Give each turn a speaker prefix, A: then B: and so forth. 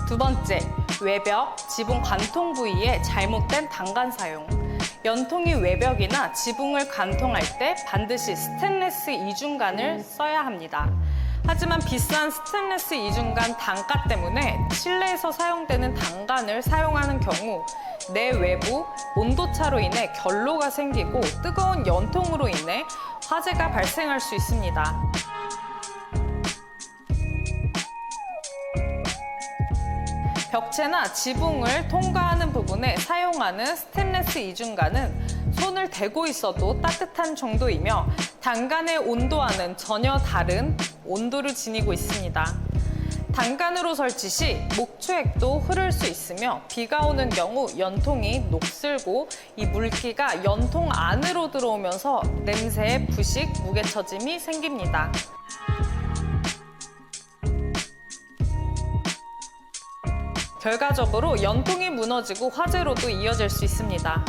A: 두 번째, 외벽, 지붕 관통 부위에 잘못된 단간 사용. 연통이 외벽이나 지붕을 관통할 때 반드시 스테인리스 이중관을 써야 합니다. 하지만 비싼 스테인리스 이중관 단가 때문에 실내에서 사용되는 단간을 사용하는 경우 내외부 온도차로 인해 결로가 생기고 뜨거운 연통으로 인해 화재가 발생할 수 있습니다. 벽체나 지붕을 통과하는 부분에 사용하는 스테인리스 이중관은 손을 대고 있어도 따뜻한 정도이며 단간의 온도와는 전혀 다른 온도를 지니고 있습니다. 단간으로 설치 시 목초액도 흐를 수 있으며 비가 오는 경우 연통이 녹슬고 이 물기가 연통 안으로 들어오면서 냄새, 부식, 무게처짐이 생깁니다. 결과적으로 연통이 무너지고 화재로도 이어질 수 있습니다.